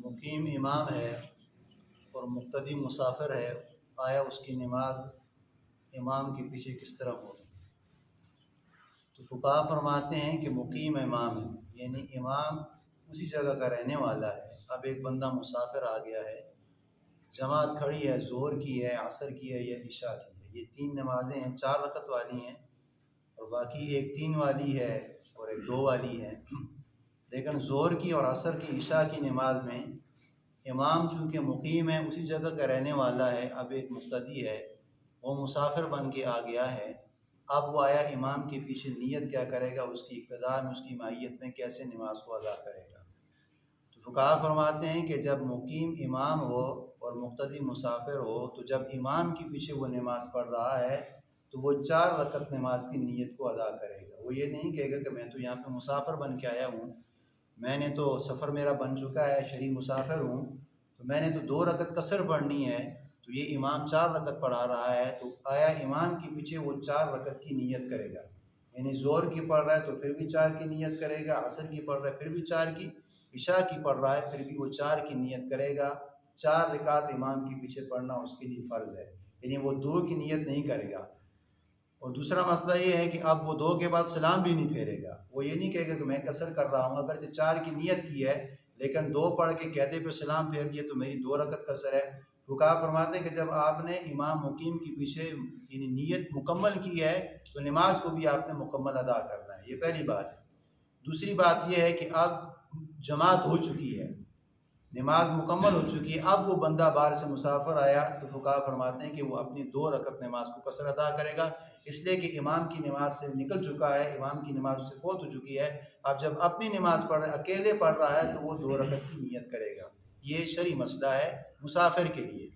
मुकीम इमाम है और मुक्तदी मुसाफिर है, आया उसकी नमाज इमाम के पीछे किस तरह होगी? तो फुक़हा फरमाते हैं कि मुकीम इमाम है, यानी इमाम उसी जगह का रहने वाला है। अब एक बंदा मुसाफिर आ गया है, जमात खड़ी है, ज़ोहर की है, असर की है या इशा की है। ये तीन नमाज़ें हैं, 4 रकत वाली हैं और बाकी एक 3 वाली है और एक 2 वाली है। लेकिन ज़ोहर की और असर की, इशा की नमाज में इमाम चूँकि मुकीम है, उसी जगह का रहने वाला है। अब एक मुक्तदी है, वो मुसाफिर बन के आ गया है। अब वो आया इमाम के पीछे नियत क्या करेगा, उसकी इब्तिदा में, उसकी माहियत में कैसे नमाज को अदा करेगा? तो फुक़हा फरमाते हैं कि जब मुकीम इमाम हो और मुक्तदी मुसाफिर हो, तो जब इमाम के पीछे वो नमाज़ पढ़ रहा है तो वो 4 रकत नमाज की नीयत को अदा करेगा। वो ये नहीं कहेगा कि मैं तो यहाँ पे मुसाफिर बन के आया हूँ, मैंने तो सफ़र मेरा बन चुका है, शरीफ मुसाफिर हूँ, तो मैंने तो 2 रकत कसर पढ़नी है। तो ये इमाम 4 रकत पढ़ा रहा है, तो आया इमाम के पीछे वो 4 रकत की नीयत करेगा। यानी ज़ोहर की पढ़ रहा है तो फिर भी 4 की नीयत करेगा, असर की पढ़ रहा है फिर भी 4 की, इशा की पढ़ रहा है फिर भी वो 4 की नीयत करेगा। 4 रकात इमाम के पीछे पढ़ना उसके लिए फ़र्ज़ है, यानी वो 2 की नीयत नहीं करेगा। और दूसरा मसला ये है कि अब वो 2 के बाद सलाम भी नहीं फेरेगा। वो ये नहीं कहेगा कि मैं कसर कर रहा हूँ, अगर 4 की नीयत की है लेकिन 2 पढ़ के कहते पे सलाम फेर दिए तो मेरी 2 रकत कसर है। फुक़हा फरमाते हैं कि जब आपने इमाम मुकीम के पीछे यानी नीयत मुकम्मल की है तो नमाज को भी आपने मुकम्मल अदा करना है। ये पहली बात है। दूसरी बात यह है कि अब जमात हो चुकी है, नमाज मुकम्मल हो चुकी है, अब वो बंदा बाहर से मुसाफिर आया तो फुक़हा फरमाते हैं कि वो अपनी 2 रकत नमाज को कसर अदा करेगा, इसलिए कि इमाम की नमाज से निकल चुका है, इमाम की नमाज उससे फ़ौत हो चुकी है। अब जब अपनी नमाज पढ़ अकेले पढ़ रहा है तो वो 2 रकत की नियत करेगा। ये शरई मसला है मुसाफिर के लिए।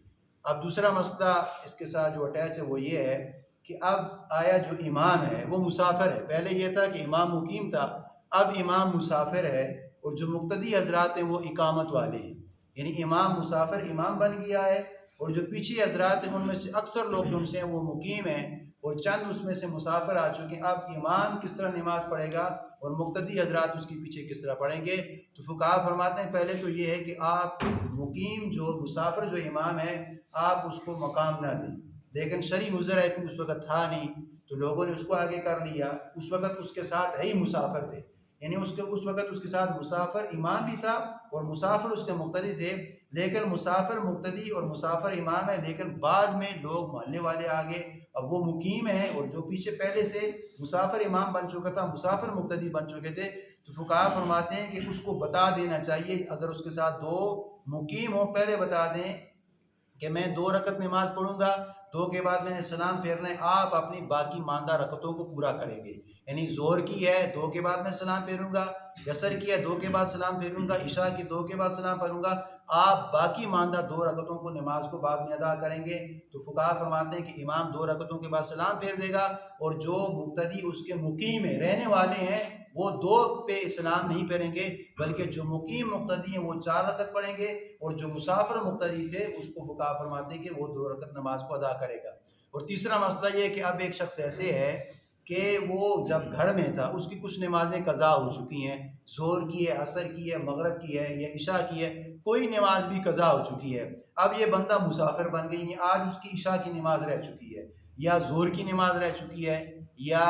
अब दूसरा मसला इसके साथ जो अटैच है वो ये है कि अब आया जो इमाम है वो मुसाफिर है। पहले ये था कि इमाम मुकीम था, अब इमाम मुसाफिर है और जो मुक्तदी हजरात हैं वो इकामत वाले हैं। यानी इमाम मुसाफिर इमाम बन गया है और जो पीछे हजरात हैं उनमें से अक्सर लोग जो उनसे हैं वो मुकीम हैं और चंद उसमें से मुसाफिर आ चुके हैं। अब इमाम किस तरह नमाज पढ़ेगा और मुक्तदी हजरात उसके पीछे किस तरह पढ़ेंगे? तो फुक़हा फरमाते हैं पहले तो ये है कि आप मुकीम जो मुसाफिर जो इमाम है आप उसको मकाम ना दें। लेकिन शरई उज़्र है कि उस वक़्त था नहीं तो लोगों ने उसको आगे कर लिया, उस वक़्त उसके साथ है ही मुसाफिर थे, यानी उसके उस वक़्त उसके साथ मुसाफिर इमाम भी था और मुसाफिर उसके मुक्तदी थे। लेकिन मुसाफिर मुक्तदी और मुसाफिर इमाम है, लेकिन बाद में लोग मोहल्ले वाले आ गए, अब वो मुकीम है और जो पीछे पहले से मुसाफिर इमाम बन चुका था, मुसाफिर मुक्तदी बन चुके थे। तो फुक़हा फरमाते हैं कि उसको बता देना चाहिए, अगर उसके साथ 2 मुकीम हो पहले बता दें कि मैं 2 रकत नमाज पढ़ूंगा, 2 के बाद मैंने सलाम फेरना है, आप अपनी बाकी मानदा रकतों को पूरा करेंगे। यानी ज़ोहर की है 2 के बाद मैं सलाम फेरूंगा, असर की है 2 के बाद सलाम फेरूंगा, इशा की 2 के बाद सलाम फेरूंगा, आप बाकी मानदा 2 रकतों को नमाज को बाद में अदा करेंगे। तो फुक़हा फरमाते हैं कि इमाम 2 रकतों के बाद सलाम फेर देगा और जो मुक्तदी उसके मुकीम है रहने वाले हैं वो 2 पे सलाम नहीं फेरेंगे, बल्कि जो मुकीम मुक्तदी हैं वो 4 रकत पढ़ेंगे और जो मुसाफिर मुक्तदी थे उसको फुक़हा फरमाते हैं कि वो 2 रकत नमाज को अदा करेगा। और तीसरा मसला ये है कि अब एक शख्स ऐसे है कि वो जब घर में था उसकी कुछ नमाजें कज़ा हो चुकी हैं, ज़ोहर की है, असर की है, मगरिब की है या इशा की है, कोई नमाज भी कज़ा हो चुकी है। अब ये बंदा मुसाफिर बन गई है, आज उसकी इशा की नमाज रह चुकी है या ज़ोहर की नमाज रह चुकी है या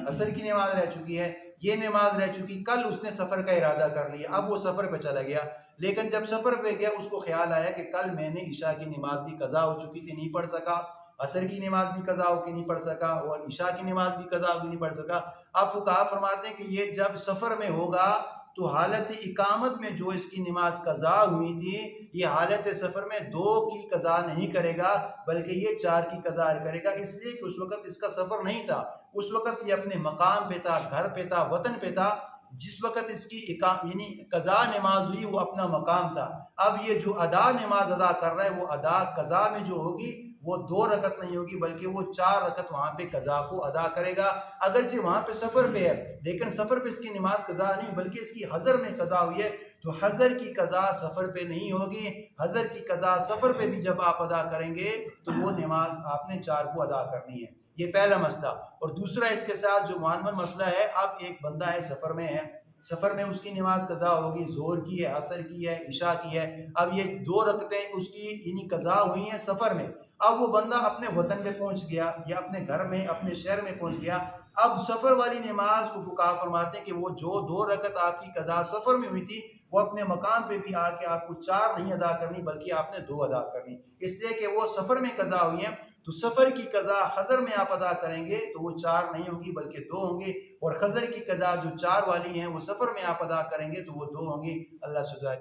असर की नमाज रह चुकी है, ये नमाज रह चुकी, कल उसने सफ़र का इरादा कर लिया, अब वो सफ़र पे चला गया, लेकिन जब सफ़र पे गया उसको ख्याल आया कि कल मैंने इशा की नमाज भी कज़ा हो चुकी थी, नहीं पढ़ सका, असर की नमाज भी कज़ा होकर नहीं पढ़ सका और इशा की नमाज भी कज़ा होकर नहीं पढ़ सका। अब फुक़हा फरमाते हैं कि ये जब सफ़र में होगा तो हालत इकामत में जो इसकी नमाज कज़ा हुई थी, ये हालत सफ़र में 2 की कज़ा नहीं करेगा बल्कि ये 4 की कज़ा करेगा, इसलिए कि उस वक़्त इसका सफ़र नहीं था, उस वक़्त ये अपने मकाम पे था, घर पे था, वतन पे था। जिस वक़्त इसकी यानी कज़ा नमाज हुई वो अपना मकाम था। अब ये जो अदा नमाज अदा कर रहा है वो अदा कज़ा में जो होगी वो 2 रकत नहीं होगी बल्कि वो 4 रकत वहाँ पे कज़ा को अदा करेगा। अगरचे वहाँ पे सफ़र पे है लेकिन सफ़र पे इसकी नमाज कज़ा नहीं बल्कि इसकी हज़र में कज़ा हुई है, तो हज़र की कज़ा सफ़र पे नहीं होगी। हज़र की कज़ा सफ़र पे भी जब आप अदा करेंगे तो वो नमाज आपने 4 को अदा करनी है। ये पहला मसला। और दूसरा इसके साथ जो मानवन मसला है, अब एक बंदा है सफ़र में है, सफ़र में उसकी नमाज कज़ा होगी, ज़ोहर की है, असर की है, इशा की है। अब ये 2 रकतें उसकी यानी कज़ा हुई हैं सफ़र में। अब वो बंदा अपने वतन में पहुंच गया या अपने घर में, अपने शहर में पहुंच गया। अब सफ़र वाली नमाज को फुक़हा फरमाते हैं कि वो जो 2 रकत आपकी कज़ा सफ़र में हुई थी, वो अपने मकाम पे भी आके आपको 4 नहीं अदा करनी, बल्कि आपने 2 अदा करनी, इसलिए कि वो सफ़र में कज़ा हुई हैं। तो सफ़र की कज़ा हज़र में आप अदा करेंगे तो वो 4 नहीं होगी बल्कि 2 होंगे, और हज़र की कज़ा जो 4 वाली हैं वो सफ़र में आप अदा करेंगे तो वो 2 होंगी। अल्लाह सुजा